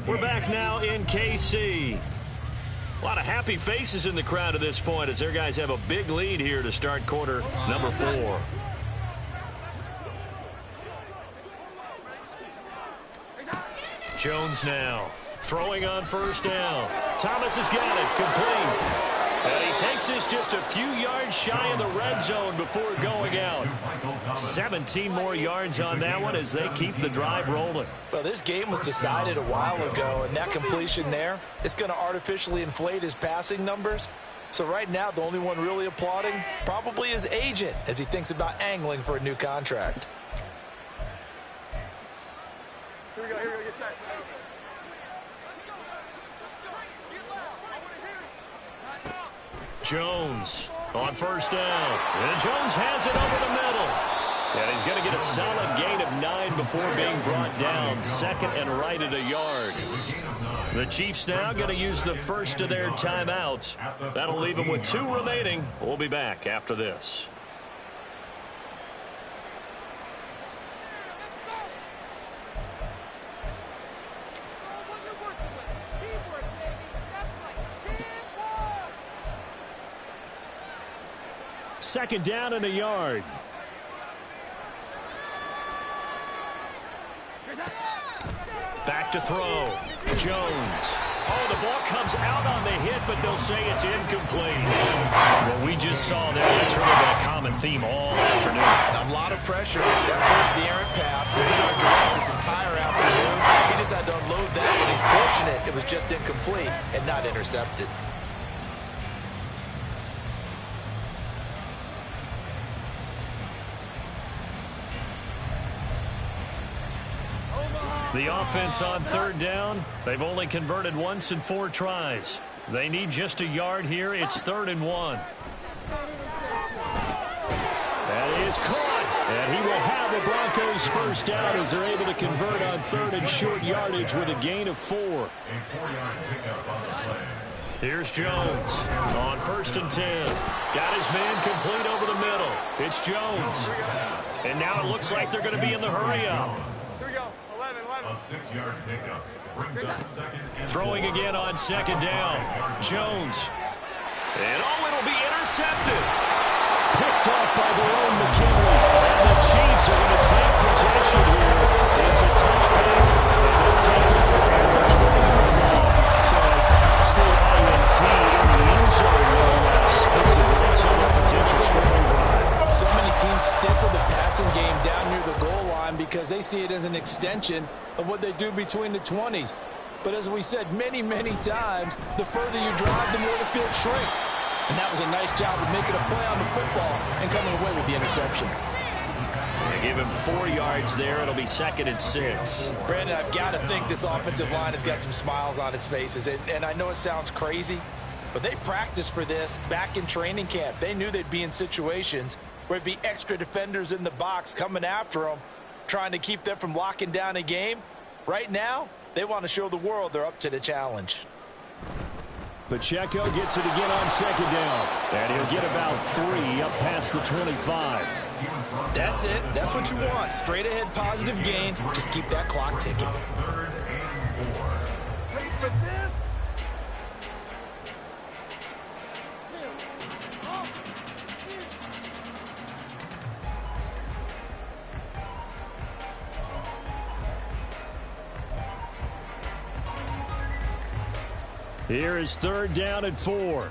We're back now in KC. A lot of happy faces in the crowd at this point as their guys have a big lead here to start quarter number 4. Jones now throwing on first down. Thomas has got it, complete. And he takes this just a few yards shy of the red zone before going out. 17 more yards on that one as they keep the drive rolling. Well, this game was decided a while ago, and that completion there is going to artificially inflate his passing numbers. So right now, the only one really applauding probably his agent as he thinks about angling for a new contract. Here we go, get tight. Jones on first down. And Jones has it over the middle. And he's going to get a solid gain of 9 before being brought down. 2nd and right at a yard. The Chiefs now going to use the first of their timeouts. That'll leave them with 2 remaining. We'll be back after this. Second down and a yard. Back to throw. Jones. Oh, the ball comes out on the hit, but they'll say it's incomplete. What we just saw there, that's really been a common theme all afternoon. A lot of pressure. That forced the errant pass. He's been on duress this entire afternoon. He just had to unload that, but he's fortunate it was just incomplete and not intercepted. The offense on third down, they've only converted once in 4 tries. They need just a yard here. It's 3rd and 1. That is caught, and he will have the Broncos first down as they're able to convert on 3rd and short yardage with a gain of 4. A 4-yard pickup on the play. Here's Jones on 1st and 10. Got his man complete over the middle. It's Jones. And now it looks like they're going to be in the hurry-up. Here we go. 11. A 6-yard pickup brings up 2nd and 4. Throwing again on 2nd down. Jones. And it'll be intercepted. Picked off by their own McKinley. And the Chiefs are going to take possession here. It's a touchback. And they'll take over at the 20-yard line. So a costly INT in the end zone, no less. Puts the brakes on their potential scoring drive. So many teams stick with the passing game down near the goal line because they see it as an extension of what they do between the 20s. But as we said many, many times, the further you drive, the more the field shrinks. And that was a nice job of making a play on the football and coming away with the interception. They give him 4 yards there. It'll be 2nd and 6. Brandon, I've got to think this offensive line has got some smiles on its faces. And I know it sounds crazy, but they practiced for this back in training camp. They knew they'd be in situations where it'd be extra defenders in the box coming after them, trying to keep them from locking down a game. Right now, they want to show the world they're up to the challenge. Pacheco gets it again on 2nd down. And he'll get about 3 up past the 25. That's it. That's what you want. Straight ahead positive gain. Just keep that clock ticking. 3rd and 4. Wait for this. Here is 3rd down and 4.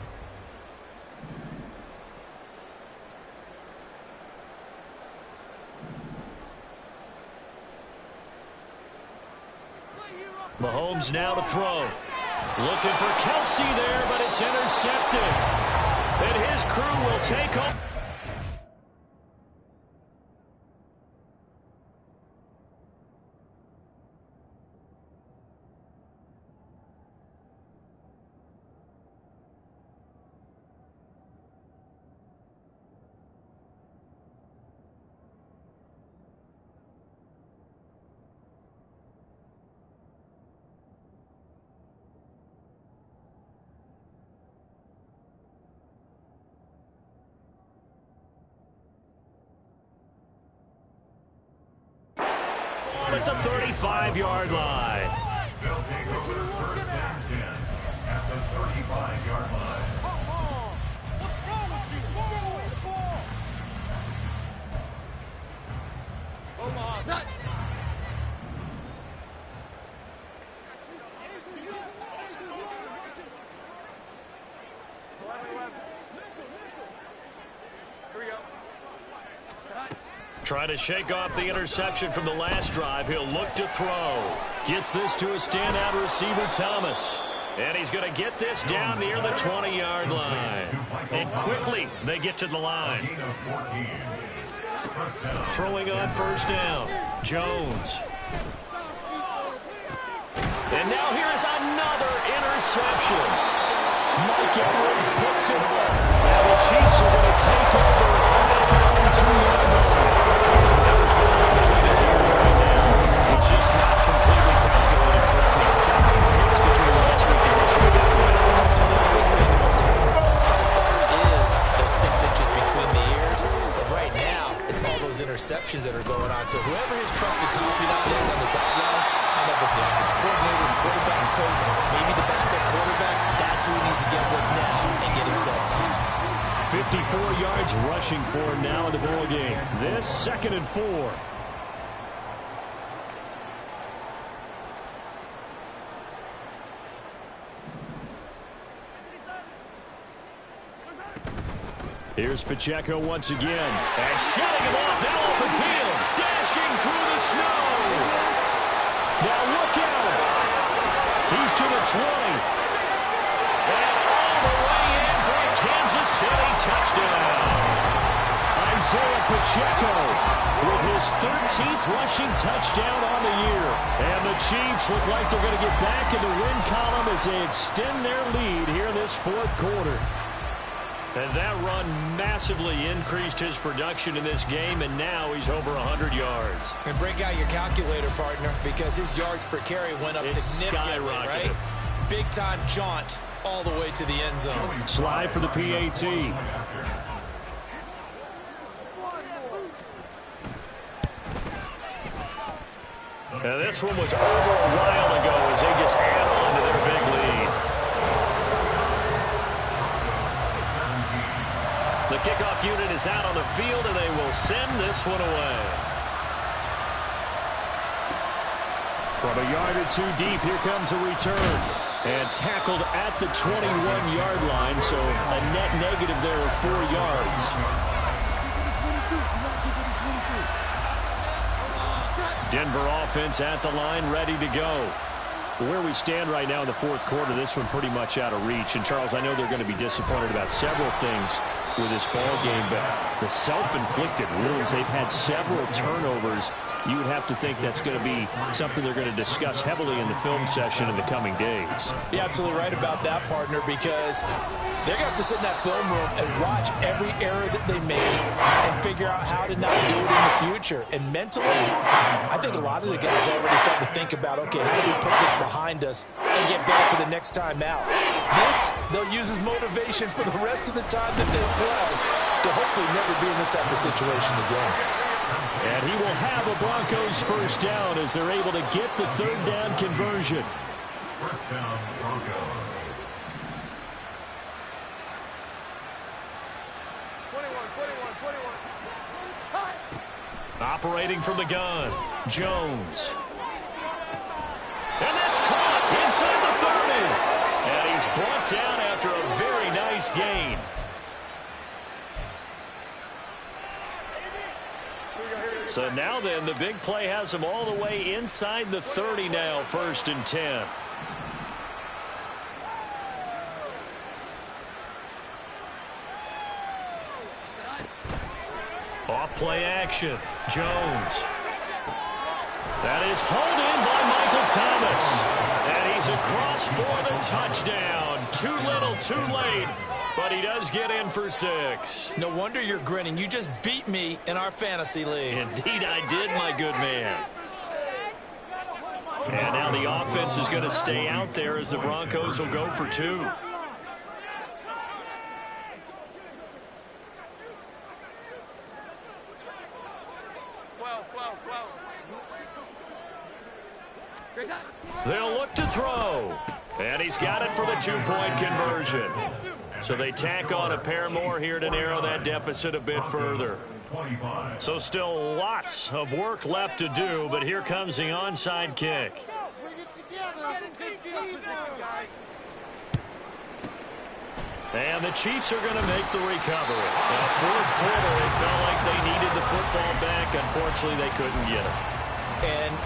Mahomes now to throw. Looking for Kelsey there, but it's intercepted. And his crew will take home. At the 35-yard line. They'll take over 1st and 10 at the 35-yard line. Come on. What's wrong with you? Throw the ball. Omaha. Here we go. Trying to shake off the interception from the last drive. He'll look to throw. Gets this to a standout receiver, Thomas. And he's going to get this down near the 20-yard line. And quickly, they get to the line. Throwing on 1st down. Jones. And now here's another interception. Mike Evans picks it up. Now the Chiefs are going to take over at their own 2-yard line. Whatever's going on between his ears right now, it's just not completely calculated correctly. 7 picks between last week and this week after that. And I always say the most important part is those 6 inches between the ears. But right now, it's all those interceptions that are going on. So whoever his trusted confidant is on the sidelines, I don't know if it's the offensive coordinator, the quarterback's coach, maybe the backup quarterback, that's who he needs to get with now and get himself caught. 54 yards rushing for him now in the ball game. This 2nd and 4. Here's Pacheco once again. And shutting him off now open field. Dashing through the snow. Now look out. He's to the 20. And all the way in for a Kansas City touchdown. Isaiah Pacheco with his 13th rushing touchdown on the year. And the Chiefs look like they're going to get back in the win column as they extend their lead here in this 4th quarter. And that run massively increased his production in this game, and now he's over 100 yards. And break out your calculator, partner, because his yards per carry went up significantly, right? Big-time jaunt all the way to the end zone. Slide for the PAT. Now this one was over a while ago as they just add on to their big lead. The kickoff unit is out on the field, and they will send this one away. From a yard or two deep, here comes a return. And tackled at the 21-yard line, so a net negative there of 4 yards. Denver offense at the line, ready to go. Where we stand right now in the fourth quarter, this one pretty much out of reach. And, Charles, I know they're going to be disappointed about several things with this ball game, but the self-inflicted wounds, they've had several turnovers. You would have to think that's going to be something they're going to discuss heavily in the film session in the coming days. You're absolutely right about that, partner, because they're going to have to sit in that film room and watch every error that they made and figure out how to not do it in the future. And mentally, I think a lot of the guys are already starting to think about, okay, how do we put this behind us and get back for the next time out? This, they'll use as motivation for the rest of the time that they play to hopefully never be in this type of situation again. And he will have a Broncos first down as they're able to get the third down conversion. First down, Broncos. 21. Operating from the gun, Jones. And that's caught inside the 30. And he's brought down after a very nice gain. So now then, the big play has him all the way inside the 30 now, 1st and 10. Off play action, Jones. That is hauled in by Michael Thomas. And he's across for the touchdown. Too little, too late. But he does get in for 6. No wonder you're grinning. You just beat me in our fantasy league. Indeed I did, my good man. And now the offense is going to stay out there as the Broncos will go for 2. They'll look to throw. And he's got it for the 2-point conversion. So they tack on a pair more here to narrow that deficit a bit further. So still lots of work left to do, but here comes the onside kick. And the Chiefs are going to make the recovery. In the fourth quarter, it felt like they needed the football back. Unfortunately, they couldn't get it. And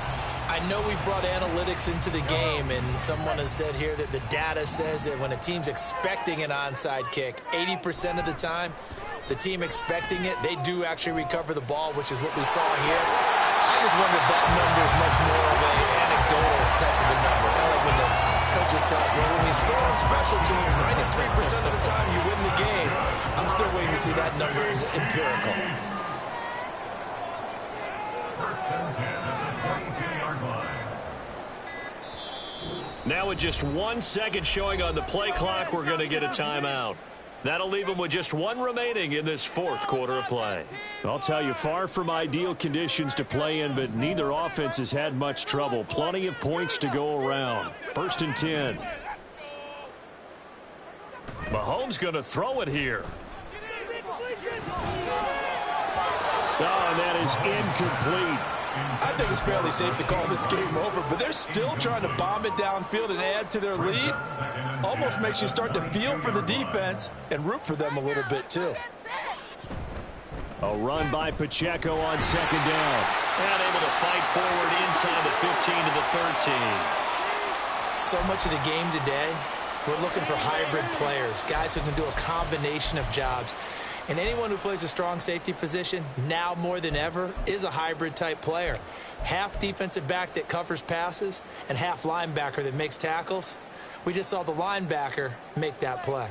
I know we brought analytics into the game, and someone has said here that the data says that when a team's expecting an onside kick, 80% of the time, the team expecting it, they do actually recover the ball, which is what we saw here. I just wonder if that number is much more of an anecdotal type of a number. Kind of like when the coaches tell us, well, when you score on special teams, 93% of the time you win the game. I'm still waiting to see that number is empirical. First and 10 at the 22-yard line. Now with just 1 second showing on the play clock, we're going to get a timeout. That'll leave them with just 1 remaining in this fourth quarter of play. I'll tell you, far from ideal conditions to play in, but neither offense has had much trouble. Plenty of points to go around. 1st and 10. Mahomes going to throw it here. Oh, and that is incomplete. I think it's fairly safe to call this game over, but they're still trying to bomb it downfield and add to their lead. Almost makes you start to feel for the defense and root for them a little bit, too. A run by Pacheco on 2nd down. And able to fight forward inside the 15 to the 13. So much of the game today, we're looking for hybrid players, guys who can do a combination of jobs. And anyone who plays a strong safety position, now more than ever, is a hybrid-type player. Half defensive back that covers passes and half linebacker that makes tackles. We just saw the linebacker make that play.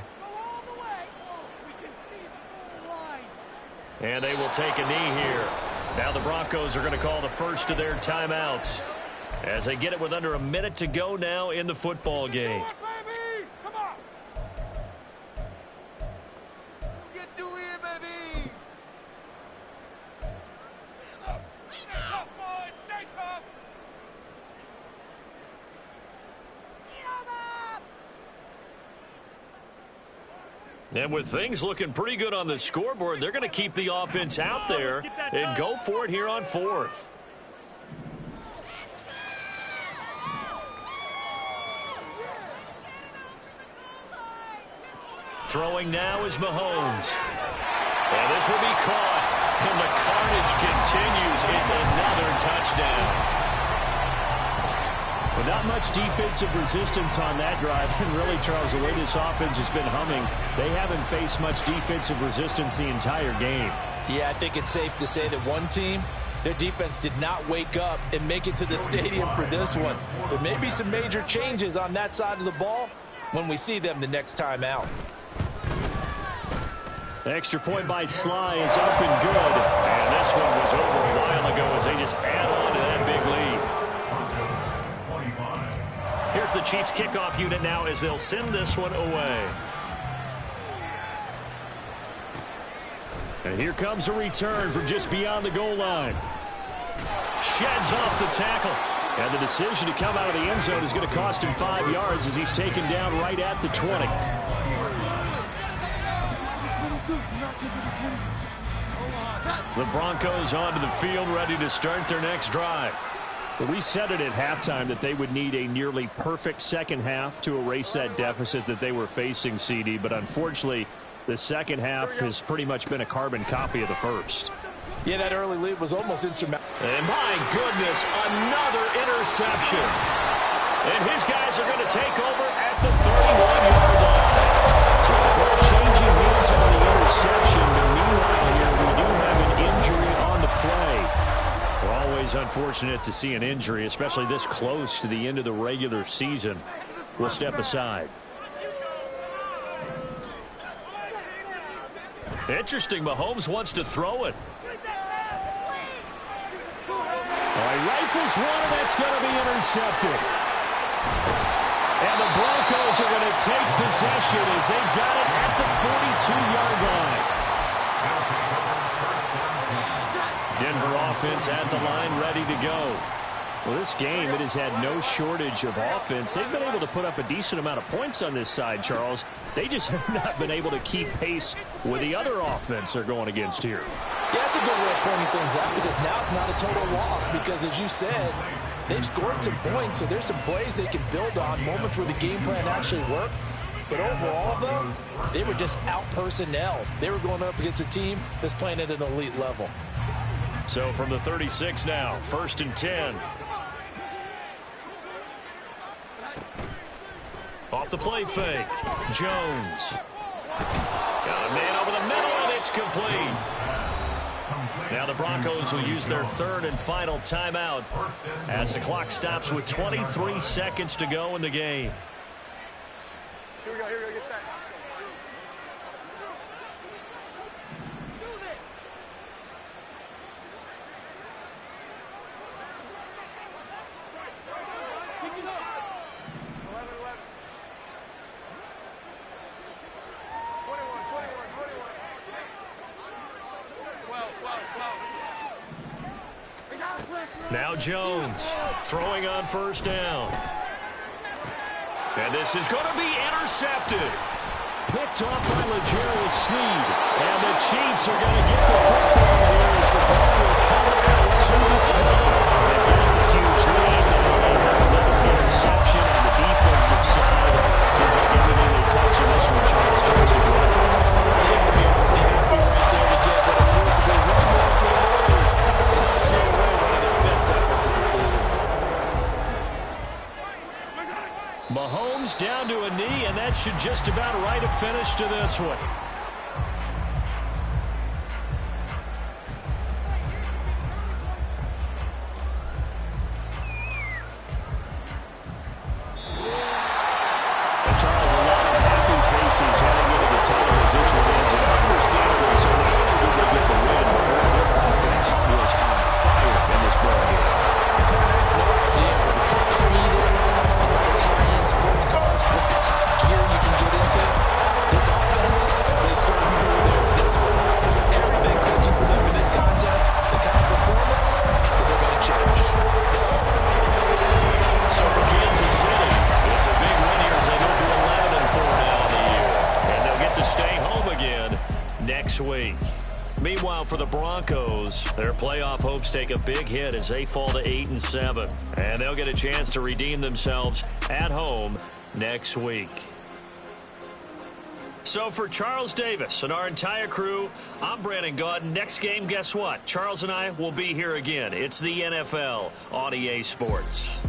And they will take a knee here. Now the Broncos are going to call the first of their timeouts as they get it with under a minute to go now in the football game. Come on. You can do it, baby. Tough, boys. Stay tough. And with things looking pretty good on the scoreboard, they're going to keep the offense out there and go for it here on fourth. Throwing now is Mahomes. And this will be caught. And the carnage continues. It's another touchdown. Well, not much defensive resistance on that drive. And really, Charles, the way this offense has been humming, they haven't faced much defensive resistance the entire game. Yeah, I think it's safe to say that one team, their defense did not wake up and make it to the stadium for this one. There may be some major changes on that side of the ball when we see them the next time out. The extra point by Sly is up and good. And this one was over a while ago as they just add on to that big lead. Here's the Chiefs kickoff unit now as they'll send this one away. And here comes a return from just beyond the goal line. Sheds off the tackle. And the decision to come out of the end zone is going to cost him 5 yards as he's taken down right at the 20. The Broncos onto the field ready to start their next drive. But we said it at halftime that they would need a nearly perfect second half to erase that deficit that they were facing, CD. But unfortunately, the second half has pretty much been a carbon copy of the first. Yeah, that early lead was almost insurmountable. And my goodness, another interception. And his guys are going to take over at the 31-yard line. So we're changing hands on the interception. But meanwhile here, we do have an injury on the play. We're always unfortunate to see an injury, especially this close to the end of the regular season. We'll step aside. Interesting, Mahomes wants to throw it. He rifles one, and that's going to be intercepted. And the Broncos are going to take possession as they've got it at the 42-yard line. Denver offense at the line, ready to go. Well, this game, it has had no shortage of offense. They've been able to put up a decent amount of points on this side, Charles. They just have not been able to keep pace with the other offense they're going against here. Yeah, that's a good way of pointing things out because now it's not a total loss because, as you said, they've scored some points, so there's some plays they can build on, moments where the game plan actually worked. But overall, though, they were just out-personnel. They were going up against a team that's playing at an elite level. So from the 36 now, 1st and 10. Off the play fake. Jones. Got a man over the middle, and it's complete. Now the Broncos will use their third and final timeout as the clock stops with 23 seconds to go in the game. Here we go, get set. Now Jones throwing on first down. And this is going to be intercepted. Picked off by L'Jarius Sneed. And the Chiefs are going to get the football here as the ball will come out to the 20. They've got the huge lead. Now they have another interception on the defensive side. Seems like everything they touch in this one, Charles, turns to gold. They have to be really happy right there to get what appears to be one more for the road. And they'll see away one of their best efforts of the season. Mahomes down to a knee, and that should just about write a finish to this one. And Charles, a lot of happy faces heading into the tail as this one ends. And understandably, so not only did they get the win, Meanwhile, for the Broncos, their playoff hopes take a big hit as they fall to 8-7. And they'll get a chance to redeem themselves at home next week. So for Charles Davis and our entire crew, I'm Brandon Gaudin. Next game, guess what? Charles and I will be here again. It's the NFL on EA Sports.